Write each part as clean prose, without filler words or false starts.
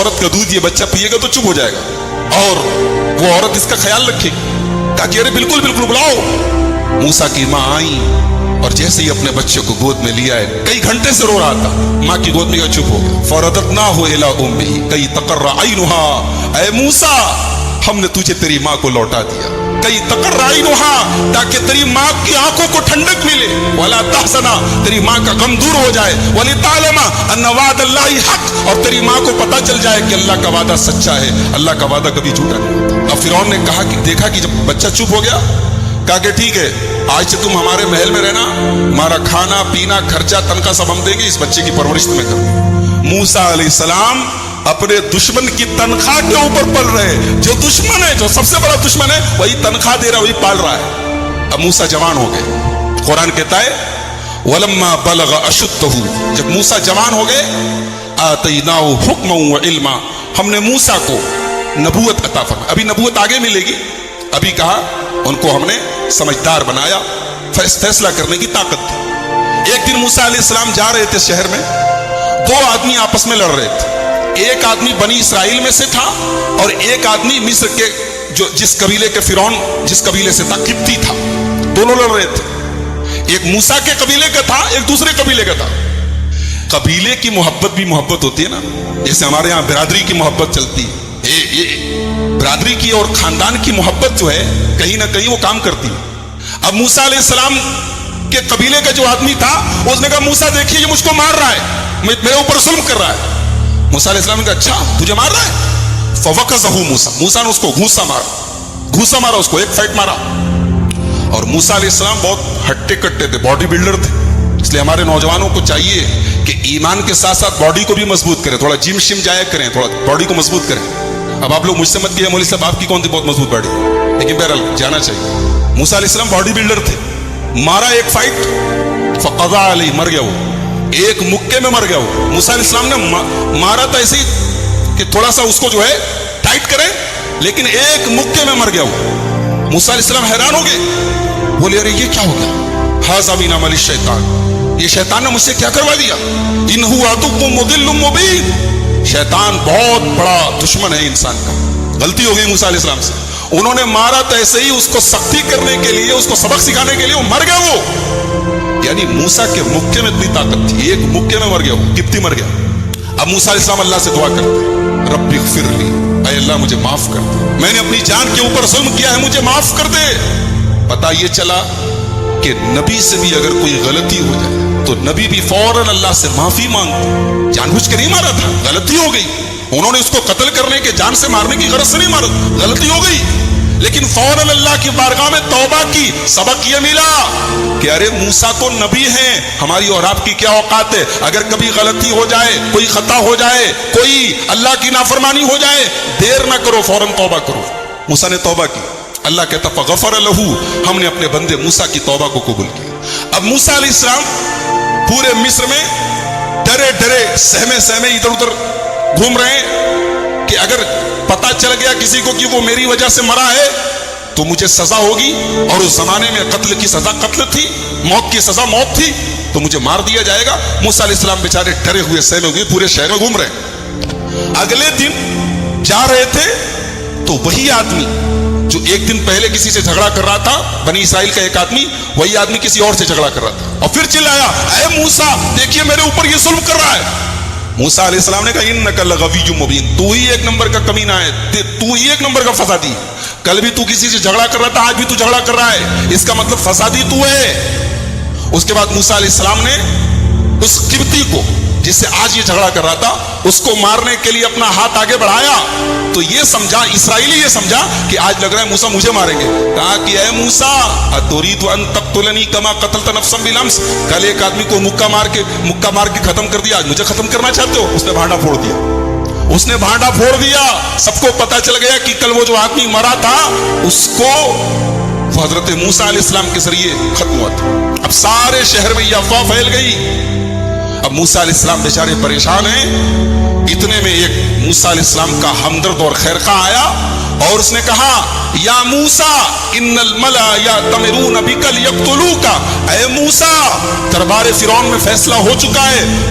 عورت کا دودھ یہ بچہ پیے گا تو چپ ہو جائے گا اور وہ عورت اس کا خیال رکھے گی. کہا کہ ارے بالکل بالکل بلاؤ. موسیٰ کی ماں آئی اور جیسے ہی اپنے بچے کو گود میں لیا ہے, کئی گھنٹے سے رو رہا تھا, ماں کی گود میں چپ ہو گیا. فرددناہ الی امہ کئی تقر عینہا, اے موسیٰ ہم نے تجھے تیری ماں کو لوٹا دیا. کئی تقر عینہا, تاکہ تیری ماں کی آنکھوں کو ٹھنڈک ملے. ولا تحزن, تیری ماں کا غم دور ہو جائے. ولتعلم ان وعد اللہ حق, اور تیری ماں کو پتہ چل جائے کہ اللہ کا وعدہ سچا ہے, اللہ کا وعدہ کبھی جھوٹا نہیں ہوتا. اب فرعون نے کہا کہ دیکھا کہ جب بچہ چپ ہو گیا, کہا کہ ٹھیک ہے آج سے تم ہمارے محل میں رہنا, ہمارا کھانا پینا خرچہ تنخواہ سب ہم دیں گے, اس بچے کی پرورش تمہیں کرو. موسیٰ علیہ السلام اپنے دشمن کی تنخواہ کے اوپر پل رہے. جو دشمن ہے, جو سب سے بڑا دشمن ہے, وہی تنخواہ دے رہا ہے, وہی پال رہا ہے. اب موسیٰ جوان ہو گئے. قرآن کہتا ہے وَلَمَّا بَلَغَ أَشُدَّهُ, جب موسیٰ جوان ہو گئے, آتَيْنَاهُ حُكْمًا وَعِلْمًا, ہم نے موسیٰ کو نبوت عطا فرمائی. ابھی نبوت آگے ملے گی, ابھی کہا ان کو ہم نے سمجھدار بنایا, فیصلہ کرنے کی طاقت تھی. ایک دن موسیٰ علیہ السلام جا رہے تھے شہر میں, دو آدمی آپس میں لڑ رہے تھے. ایک آدمی بنی اسرائیل میں سے تھا اور ایک آدمی مصر کے جس قبیلے کے فرعون جس قبیلے سے تھا, قبطی تھا. دونوں لڑ رہے تھے. ایک موسیٰ کے قبیلے کا تھا, ایک دوسرے قبیلے کا تھا. قبیلے کی محبت بھی محبت ہوتی ہے نا, جیسے ہمارے یہاں برادری کی محبت چلتی ہے. برادری کی اور خاندان کی محبت جو ہے کہیں نہ کہیں وہ کام کرتی ہے. اب موسیٰ علیہ السلام کے قبیلے کا جو آدمی تھا, اس نے کہا موسیٰ دیکھیے یہ مجھ کو مار رہا ہے, میرے اوپر ظلم کر رہا ہے. موسیٰ علیہ السلام نے کہا اچھا تجھے مار رہا ہے. فوقظہ موسیٰ, موسیٰ نے اس کو گھوسا مارا, اس کو ایک فائٹ مارا. اور موسیٰ علیہ السلام بہت ہٹے کٹے تھے, باڈی بلڈر تھے. اس لیے ہمارے نوجوانوں کو چاہیے کہ ایمان کے ساتھ ساتھ باڈی کو بھی مضبوط کریں, تھوڑا جم شم جایا کریں, تھوڑا باڈی کو مضبوط کریں. اب آپ لوگ مجھ سے مت کیے مولوی صاحب آپ کی کون سی بہت مضبوط باڈی, لیکن بہرحال جانا چاہیے. موسیٰ علیہ السلام باڈی بلڈر تھے. مارا ایک فائٹ, فقضا علیہ, مر گیا وہ, ایک مکے میں مر گیا وہ. موسیٰ علیہ السلام نے مارا تھا ایسے ہی کہ تھوڑا سا اس کو جو ہے ٹائٹ کریں, لیکن ایک مکے میں مر گیا وہ. موسیٰ علیہ السلام حیران ہو گئے, بولے ارے یہ کیا ہو گیا؟ ھذا من عمل الشیطان, یہ شیطان نے مجھ سے کیا کروا دیا. انہ عدو مضل مبین, شیطان بہت بڑا دشمن ہے انسان کا. غلطی ہو گئی موسیٰ علیہ السلام سے. انہوں نے مارا تو ایسے ہی اس کو سختی کرنے کے لیے, اس کو سبق سکھانے کے لیے, وہ مر گیا وہ. یعنی موسیٰ کے مکے میں اتنی طاقت تھی, ایک مکے میں مر گیا وہ, قبطی مر گیا. اب موسیٰ علیہ السلام اللہ سے دعا کرتے, رب اغفر لی, اے اللہ مجھے معاف کر دے, میں نے اپنی جان کے اوپر ظلم کیا ہے, مجھے معاف کر دے. پتہ یہ چلا کہ نبی سے بھی اگر کوئی غلطی ہو جائے تو نبی بھی فوراً اللہ سے معافی مانگتے. جان بوجھ کے نہیں مارا تھا, غلطی ہو گئی. انہوں نے اس کو قتل کرنے کے, جان سے مارنے کی غرض سے نہیں مارا, غلطی ہو گئی, لیکن فوراً اللہ کی بارگاہ میں توبہ کی. سبق یہ ملا کہ ارے موسیٰ تو نبی ہیں, ہماری اور آپ کی کیا اوقات ہے. اگر کبھی غلطی ہو جائے, کوئی خطا ہو جائے, کوئی اللہ کی نافرمانی ہو جائے, دیر نہ کرو, فوراً توبہ کرو. موسیٰ نے توبہ کی. اللہ کہتا فغفر لہو, ہم نے اپنے بندے موسیٰ کی توبہ کو قبول کیا. اب موسیٰ علیہ السلام پورے مصر میں ڈرے ڈرے سہمے ادھر ادھر گھوم رہے ہیں کہ اگر پتہ چل گیا کسی کو کہ وہ میری وجہ سے مرا ہے تو مجھے سزا ہوگی. اور اس زمانے میں قتل کی سزا قتل تھی, موت کی سزا موت تھی, تو مجھے مار دیا جائے گا. موسیٰ علیہ السلام بیچارے ڈرے ہوئے سہمے ہوئے پورے شہر میں گھوم رہے ہیں. اگلے دن جا رہے تھے تو وہی آدمی جو ایک دن پہلے کسی سے جھگڑا کر رہا تھا, بنی اسرائیل کا ایک آدمی, وہی آدمی کسی اور سے جھگڑا کر رہا تھا, اور پھر چلایا اے موسیٰ دیکھیے میرے اوپر یہ ظلم کر رہا ہے. موسیٰ علیہ السلام نے کہا انک لغوی مبین, تو ہی ایک نمبر کا کمینہ ہے, تو ہی ایک نمبر کا فسادی. کل بھی تو کسی سے جھگڑا کر رہا تھا, آج بھی تو جھگڑا کر رہا ہے, اس کا مطلب فسادی تو ہے. اس کے بعد موسیٰ علیہ السلام نے اس قبطی کو جس سے آج یہ جھگڑا کر رہا تھا, اس کو مارنے کے لیے اپنا ہاتھ آگے بڑھایا تو یہ سمجھا, اسرائیلی یہ سمجھا کہ آج لگ رہا ہے موسیٰ مجھے ماریں گے. کہا کہ اے موسیٰ اتريد ان تقتلنی کما قتلت نفسا بالامس, کل ایک آدمی کو مکہ مار کے ختم کر دیا, آج مجھے ختم کرنا چاہتے ہو. اس نے بھانڈا پھوڑ دیا, اس نے بھانڈا پھوڑ دیا. سب کو پتا چل گیا کہ کل وہ جو آدمی مرا تھا اس کو حضرت موسیٰ علیہ السلام کے ذریعے ختم ہوا تھا. اب سارے شہر میں یہ افواہ پھیل گئی. اب موسیٰ علیہ السلام بیچارے پریشان ہیں. اتنے میں ایک موسیٰ علیہ السلام کا ہمدرد اور خیرخواہ آیا اور اس نے کہا یا موسیٰ ان الملا یأتمرون بک لیقتلوک, اے موسیٰ دربار فرعون میں فیصلہ ہو چکا ہے,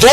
2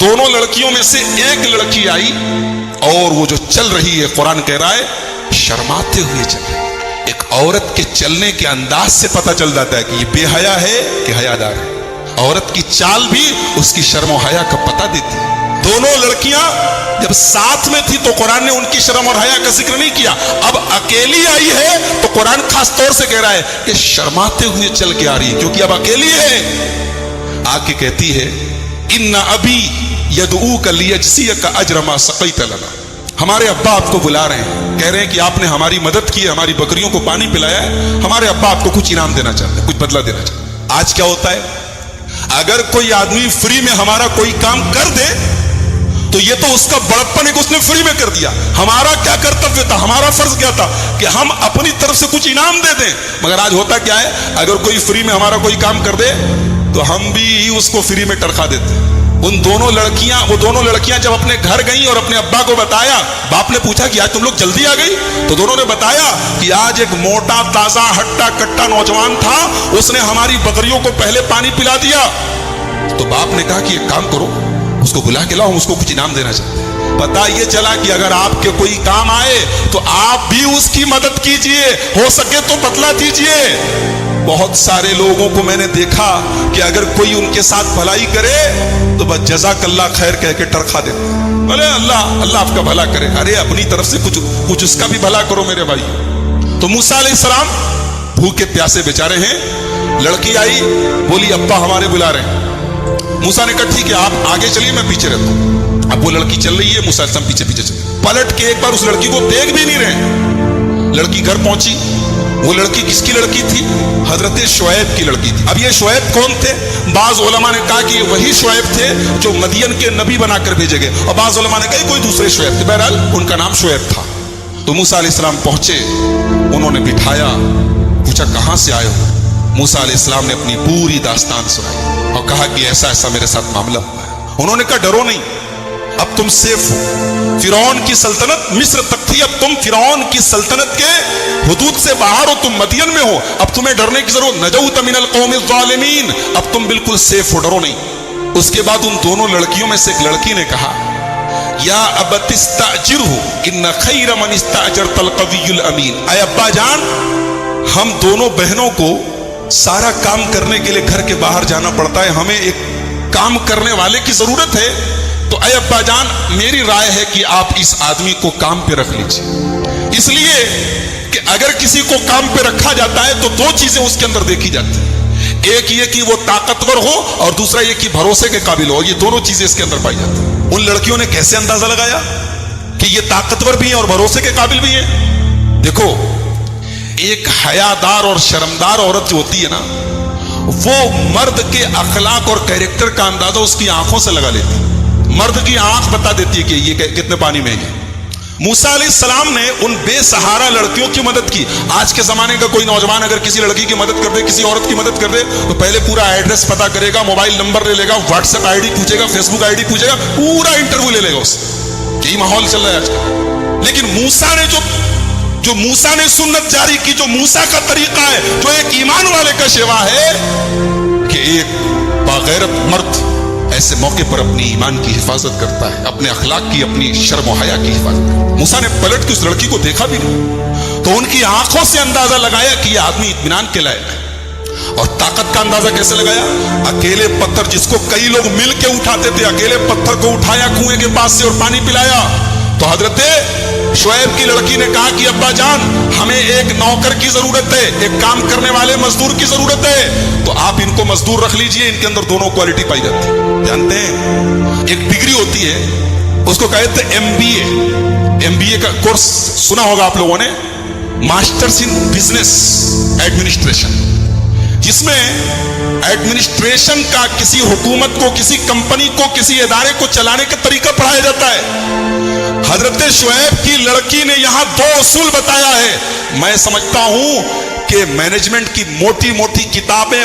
دونوں لڑکیوں میں سے ایک لڑکی آئی اور وہ جو چل رہی ہے، قرآن کہہ رہا ہے شرماتے ہوئے چل رہی ہے۔ ایک عورت کے چلنے کے انداز سے پتہ چل جاتا ہے کہ یہ بے حیا ہے کہ حیادار ہے۔ عورت کی چال بھی اس کی شرم و حیا کا پتہ دیتی ہے۔ دونوں لڑکیاں جب ساتھ میں تھی تو قرآن نے ان کی شرم اور حیا کا ذکر نہیں کیا، اب اکیلی آئی ہے تو قرآن خاص طور سے کہہ رہا ہے کہ شرماتے ہوئے چل کے آ رہی ہے، کیونکہ اب اکیلی ہے۔ آ کے کہتی ہے ان ابی یدعوک لیجزیک اجر ما سقیت لنا، ہمارے ابا آپ کو بلا رہے ہیں، کہہ رہے ہیں کہ آپ نے ہماری مدد کی ہے، ہماری بکریوں کو پانی پلایا ہے، ہمارے ابا آپ کو کچھ انعام دینا چاہتے ہیں، کچھ بدلہ دینا چاہتے ہیں۔ آج کیا ہوتا ہے، اگر کوئی آدمی فری میں ہمارا کوئی کام کر دے تو یہ تو اس کا بڑپن ہے کہ اس نے فری میں کر دیا، ہمارا کیا کرتویہ تھا، ہمارا فرض کیا تھا کہ ہم اپنی طرف سے کچھ انعام دے دیں۔ مگر آج ہوتا کیا ہے، اگر کوئی فری میں ہمارا کوئی کام کر دے تو ہم بھی اس کو فری میں ٹرکھا دیتے ہیں۔ وہ دونوں لڑکیاں جب اپنے گھر گئیں اور اپنے ابا کو بتایا، باپ نے پوچھا کہ آج تم لوگ جلدی آ گئی، تو دونوں نے بتایا کہ آج ایک موٹا تازہ ہٹا کٹا نوجوان تھا، اس نے ہماری بکریوں کو پہلے پانی پلا دیا۔ تو باپ نے کہا کہ ایک کام کرو، اس کو بلا کے لاؤ، ہم اس کو کچھ انعام دینا چاہتے ہیں۔ پتہ یہ چلا کہ اگر آپ کے کوئی کام آئے تو آپ بھی اس کی مدد کیجئے، ہو سکے تو بدلہ دیجئے۔ بہت سارے لوگوں کو میں نے دیکھا کہ اگر کوئی ان کے ساتھ بھلائی کرے تو بس جزاک اللہ خیر کہہ کے ٹرکھا دیتے، بولے اللہ آپ کا بھلا کرے، ارے اپنی طرف سے کچھ اس کا بھی بھلا کرو میرے بھائی۔ تو موسیٰ علیہ السلام بھوکے پیاسے بیچارے ہیں، لڑکی آئی بولی ابا ہمارے بلا رہے ہیں۔ موسیٰ نے کہا ٹھیک ہے آپ آگے چلیے، میں پیچھے رہتا ہوں۔ اب وہ لڑکی چل رہی ہے، موسیٰ علیہ السلام پیچھے پیچھے چلے، پلٹ کے ایک بار اس لڑکی کو دیکھ بھی نہیں رہے۔ لڑکی گھر پہنچی، وہ لڑکی کس کی لڑکی تھی؟ حضرت شعیب کی لڑکی تھی۔ اب یہ شعیب کون تھے؟ بعض علماء نے کہا کہ وہی شعیب تھے جو مدین کے نبی بنا کر بھیجے گئے، اور بعض علماء نے کہا کوئی دوسرے شعیب تھے، بہرحال ان کا نام شعیب تھا۔ تو موسیٰ علیہ السلام پہنچے، انہوں نے بٹھایا، پوچھا کہاں سے آئے ہو؟ موسیٰ علیہ السلام نے اپنی پوری داستان سنائی اور کہا کہ ایسا ایسا میرے ساتھ معاملہ ہوا ہے۔ انہوں نے کہا ڈرو نہیں، اب تم سیف ہو، فرعون کی سلطنت مصر تک تھی، اب تم فرعون کی سلطنت کے حدود سے باہر ہو، تم مدین میں ہو، اب تمہیں ڈرنے کی ضرورت، نجوت من القوم الظالمین، اب تم بالکل سیف ہو، ڈرو نہیں۔ اس کے بعد ان دونوں لڑکیوں میں سے ایک لڑکی نے کہا یا ابت استاجرہ ان خیر من استاجرت القوی الامین، اے ابا جان ہم دونوں بہنوں کو سارا کام کرنے کے لیے گھر کے باہر جانا پڑتا ہے، ہمیں ایک کام کرنے والے کی ضرورت ہے، تو اے ابا جان میری رائے ہے کہ آپ اس آدمی کو کام پہ رکھ لیجئے، اس لیے کہ اگر کسی کو کام پہ رکھا جاتا ہے تو دو چیزیں اس کے اندر دیکھی جاتی ہیں، ایک یہ کہ وہ طاقتور ہو اور دوسرا یہ کہ بھروسے کے قابل ہو، یہ دونوں چیزیں اس کے اندر پائی جاتی ہیں۔ ان لڑکیوں نے کیسے اندازہ لگایا کہ یہ طاقتور بھی ہیں اور بھروسے کے قابل بھی ہیں؟ دیکھو ایک حیادار اور شرمدار عورت جو ہوتی ہے نا، وہ مرد کے اخلاق اور کیریکٹر کا اندازہ اس کی آنکھوں سے لگا لیتی ہے، مرد کی آنکھ بتا دیتی ہے کہ یہ کتنے پانی میں ہے۔ موسیٰ علیہ السلام نے ان بے سہارا لڑکیوں کی مدد کی۔ آج کے زمانے کا کوئی نوجوان اگر کسی لڑکی کی مدد کر دے، کسی عورت کی مدد کر دے، تو پہلے پورا ایڈریس پتا کرے گا، موبائل نمبر لے لے گا، واٹس ایپ آئی ڈی پوچھے گا، فیس بک آئی ڈی پوچھے گا، پورا انٹرویو لے لے گا اس سے۔ یہی ماحول چل رہا ہے آج کل۔ لیکن موسیٰ نے جو موسیٰ نے سنت جاری کی، جو موسیٰ کا طریقہ ہے، جو ایک ایمان والے کا شیوا ہے کہ ایک باغیرت مرد ایسے موقع پر اپنی ایمان کی حفاظت کرتا ہے، اپنے اخلاق کی، اپنی شرم و حیا کی حفاظت کرتا ہے۔ موسیٰ نے پلٹ کے اس لڑکی کو دیکھا بھی نہیں، تو ان کی آنکھوں سے اندازہ لگایا کہ یہ آدمی اطمینان کے لائق ہے۔ اور طاقت کا اندازہ کیسے لگایا؟ اکیلے پتھر جس کو کئی لوگ مل کے اٹھاتے تھے، اکیلے پتھر کو اٹھایا کنویں کے پاس سے اور پانی پلایا۔ تو حضرت شعیب کی لڑکی نے کہا کہ ابا جان ہمیں ایک نوکر کی ضرورت ہے، ایک کام کرنے والے مزدور کی ضرورت ہے، تو آپ ان کو مزدور رکھ لیجئے، ان کے اندر دونوں کوالٹی پائی جاتی ہے۔ جانتے ہیں ایک ڈگری ہوتی ہے، اس کو کہتے ہیں ایم بی اے کا کورس سنا ہوگا آپ لوگوں نے، ماسٹرز ان بزنس ایڈمنسٹریشن، جس میں ایڈمنسٹریشن کا کسی حکومت کو، کسی کمپنی کو، کسی ادارے کو چلانے کا طریقہ پڑھایا جاتا ہے۔ حضرت شعیب کی لڑکی نے یہاں دو اصول بتایا ہے۔ میں سمجھتا ہوں کہ مینجمنٹ کی موٹی موٹی کتابیں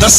10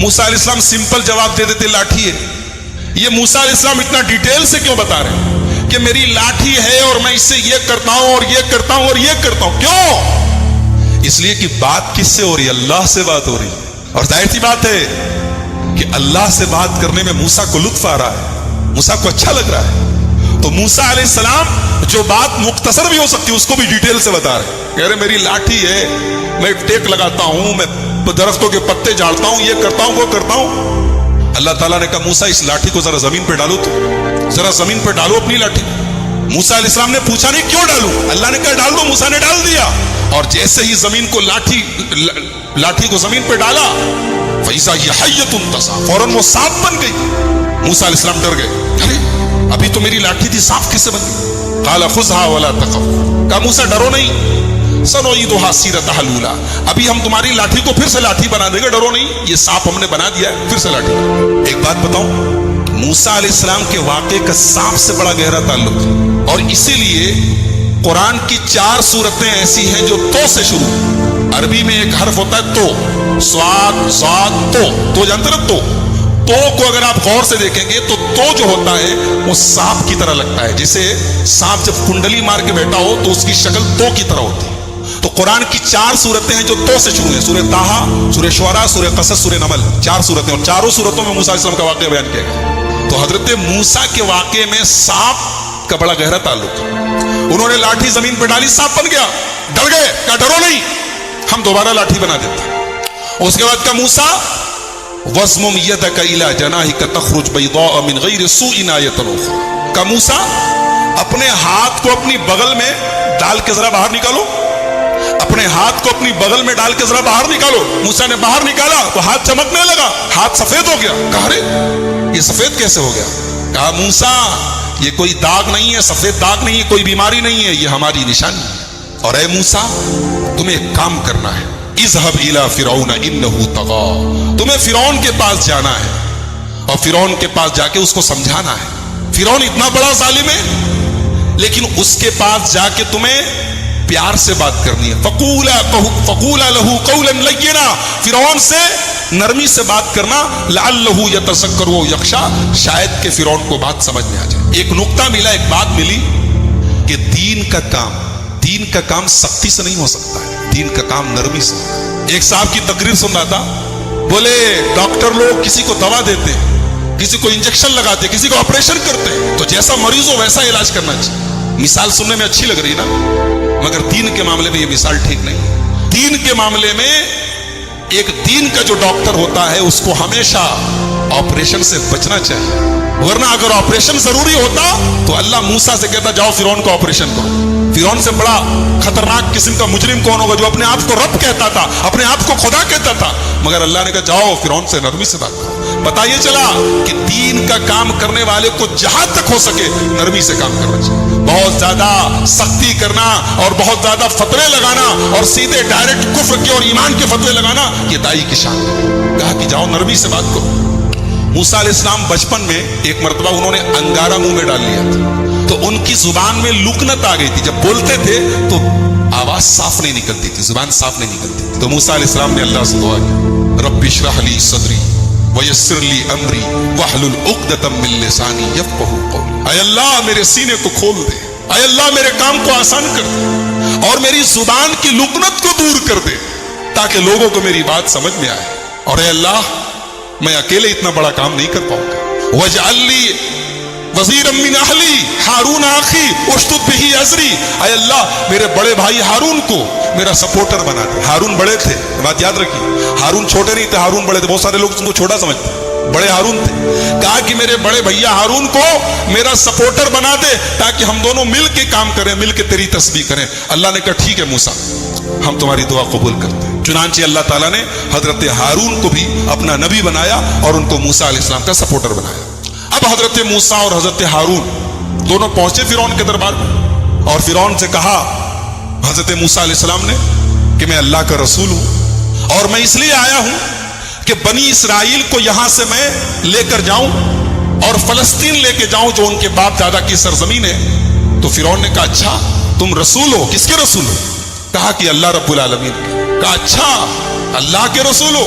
موسیٰ علیہ السلام سمپل جواب دے دیتے لاٹھی ہے. یہ موسیٰ علیہ السلام اتنا ڈیٹیل سے کیوں بتا رہے ہیں کہ میری لاٹھی ہے اور میں اس سے یہ کرتا ہوں اور یہ کرتا ہوں اور یہ کرتا ہوں؟ کیوں؟ اس لیے کہ بات کس سے ہو رہی ہے؟ اللہ سے بات ہو رہی ہے. اور ظاہر سی بات ہے کہ اللہ سے بات کرنے میں موسیٰ کو لطف آ رہا ہے, موسیٰ کو اچھا لگ رہا ہے. تو موسیٰ علیہ السلام جو بات مختصر بھی ہو سکتی ہے اس کو بھی ڈیٹیل سے بتا رہے ہیں. کہہ رہے میری لاٹھی ہے, میں ٹیک لگاتا ہوں, میں درختوں کے پتے جھاڑتا ہوں, یہ کرتا ہوں, وہ کرتا ہوں. اللہ تعالیٰ نے کہا موسیٰ اس لاٹھی کو ذرا زمین پہ ڈالو, تو ذرا زمین پہ ڈالو اپنی لاٹھی. موسیٰ علیہ السلام نے پوچھا نہیں کیوں ڈالوں, اللہ نے کہا ڈال دو. موسیٰ نے ڈال دیا, اور جیسے ہی زمین کو لاٹھی کو زمین پہ ڈالا, فَإِذَا هِيَ حَيَّةٌ تَسْعَىٰ, فوراً وہ سانپ بن گئی. موسیٰ علیہ السلام ڈر گئے, ارے ابھی تو میری لاٹھی تھی, سانپ کس سے بن گئی؟ قَالَ خُذْهَا وَلَا تَخَفْ, کہا موسیٰ ڈرو نہیں, سَنُعِيدُهَا سِيرَتَهَا الْأُولَىٰ, ابھی ہم تمہاری لاٹھی کو پھر سے لاٹھی بنا دیں گے, ڈرو نہیں, یہ سانپ ہم نے بنا دیا ہے, پھر سے لاٹھی. ایک بات بتاؤں, موسیٰ علیہ السلام کے واقعے کا سانپ سے بڑا گہرا تعلق ہے, اور اسی لیے قرآن کی 4 سورتیں ایسی ہیں جو تو سے شروع. عربی میں ایک حرف ہوتا ہے تو, سواد ذات تو جانتے نا, تو کو اگر آپ غور سے دیکھیں گے تو جو ہوتا ہے وہ سانپ کی طرح لگتا ہے. جیسے سانپ جب کنڈلی مار کے بیٹھا ہو تو اس کی شکل تو کی طرح ہوتی ہے. تو قرآن کی 4 سورتیں ہیں جو تو سے شروع ہیں, سورہ طٰہٰ, سورہ شعراء, سورہ قصص, سورہ نمل. 4 سورتیں, اور چاروں سورتوں میں موسیٰ علیہ السلام کا واقعہ بیان کیا گیا. تو حضرت موسیٰ کے واقعے میں سانپ کا بڑا گہرا تعلق ہے. انہوں نے لاٹھی زمین پہ ڈالی, سانپ بن گیا, ڈر گئے, کہا ڈرو نہیں, ہم دوبارہ لاٹھی بنا دیتے ہیں. اس کے بعد کہا موسیٰ وَاضْمُمْ يَدَكَ إِلَىٰ جَنَاحِكَ تَخْرُجْ بَيْضَاءَ مِنْ غَيْرِ سُوءٍ آيَةً أُخْرَىٰ, کہا موسیٰ اپنے ہاتھ کو اپنی بغل میں ڈال کے ذرا باہر نکالو, اپنے ہاتھ کو اپنی بغل میں ڈال کے ذرا باہر نکالو. موسیٰ نے باہر نکالا تو ہاتھ چمکنے لگا, ہاتھ سفید ہو گیا. کہا رے یہ سفید کیسے ہو گیا؟ کہا موسیٰ یہ کوئی داغ نہیں ہے, سفید داغ نہیں ہے, کوئی بیماری نہیں ہے, یہ ہماری نشانی ہے. اور اے موسیٰ تمہیں ایک کام کرنا ہے, اذهب الى فرعون انه طغى, تمہیں فرعون کے پاس جانا ہے اور فرعون کے پاس جا کے اس کو سمجھانا ہے. فرعون اتنا بڑا ظالم ہے, لیکن اس کے پاس جا کے تمہیں پیار سے بات کرنی ہے. فقولا له قولا لینا, فرعون سے نرمی سے بات کرنا. لعلہ یتذکر ویخشی, شاید کہ فرعون کو بات سمجھ میں آ جائے. ایک نقطہ ملا, ایک بات ملی کہ دین کا کام سختی سے نہیں ہو سکتا ہے, دین کا کام نرمی سے. ایک صاحب کی تقریر سن رہا تھا, بولے ڈاکٹر لوگ کسی کو دوا دیتے, کسی کو انجیکشن لگاتے, کسی کو آپریشن کرتے, تو جیسا مریض ہو ویسا علاج کرنا چاہیے. مثال سننے میں اچھی لگ رہی نا, مگر دین کے معاملے میں یہ مثال ٹھیک نہیں. دین کے معاملے میں ایک دین کا جو ڈاکٹر ہوتا ہے اس کو ہمیشہ آپریشن سے بچنا چاہیے, ورنہ اگر آپریشن ضروری ہوتا تو اللہ موسیٰ سے کہتا جاؤ فرعون کو آپریشن کرو. فرعون سے بڑا خطرناک قسم کا مجرم کون ہوگا جو اپنے آپ کو رب کہتا تھا, اپنے آپ کو خدا کہتا تھا, مگر اللہ نے کہا جاؤ فرعون سے نرمی سے بات کرو. پتہ یہ چلا کہ دین کا کام کرنے والے کو جہاں تک ہو سکے نرمی سے کام کرنا چاہیے. بہت زیادہ سختی کرنا اور بہت زیادہ فتوے لگانا اور سیدھے ڈائریکٹ کفر کے اور ایمان کے فتوے لگانا یہ دائی کی شان ہے. کہا کہ جاؤ نرمی سے بات کرو. موسیٰ علیہ السلام بچپن میں ایک مرتبہ انہوں نے انگارہ منہ میں ڈال لیا تھا, تو ان کی زبان میں لکنت آ گئی تھی. جب بولتے تھے تو آواز صاف نہیں نکلتی تھی, زبان صاف نہیں نکلتی تھی. تو موسیٰ علیہ السلام نے اللہ سے دعا کی, رب اشرح لی صدری ویسر لی امری واحلل عقدۃ من لسانی یفقہوا قولی. اے اللہ میرے سینے کو کھول دے, اے اللہ میرے کام کو آسان کر دے, اور میری زبان کی لکنت کو دور کر دے تاکہ لوگوں کو میری بات سمجھ میں آئے. اور اے اللہ میں اکیلے اتنا بڑا کام نہیں کر پاؤں گا. وجعل لی وزیرا من اہلی ہارون اخی اشدد بہ ازری, اے اللہ میرے بڑے بھائی ہارون کو میرا سپورٹر بنا دے. ہارون بڑے تھے, بات یاد رکھیے, ہارون چھوٹے نہیں تھے, ہارون بڑے تھے. بہت سارے لوگ ان کو چھوٹا سمجھتے, بڑے ہارون تھے. کہا کہ میرے بڑے بھیا ہارون کو میرا سپورٹر بنا دے تاکہ ہم دونوں مل کے کام کریں, مل کے تیری تسبیح کریں. اللہ نے کہا ٹھیک ہے موسیٰ, ہم تمہاری دعا قبول کرتے ہیں. چنانچہ اللہ تعالیٰ نے حضرت ہارون کو بھی اپنا نبی بنایا اور ان کو موسیٰ علیہ السلام کا سپورٹر بنایا. اب حضرت موسیٰ اور حضرت ہارون دونوں پہنچے فرعون کے دربار میں, اور فرعون سے کہا حضرت موسیٰ علیہ السلام نے کہ میں اللہ کا رسول ہوں, اور میں اس لیے آیا ہوں کہ بنی اسرائیل کو یہاں سے میں لے کر جاؤں اور فلسطین لے کے جاؤں جو ان کے باپ دادا کی سرزمین ہے. تو فرعون نے کہا اچھا تم رسول ہو, کس کے رسول ہو؟ کہا کہ اللہ رب العالمین کے. کہا اچھا اللہ کے رسول ہو,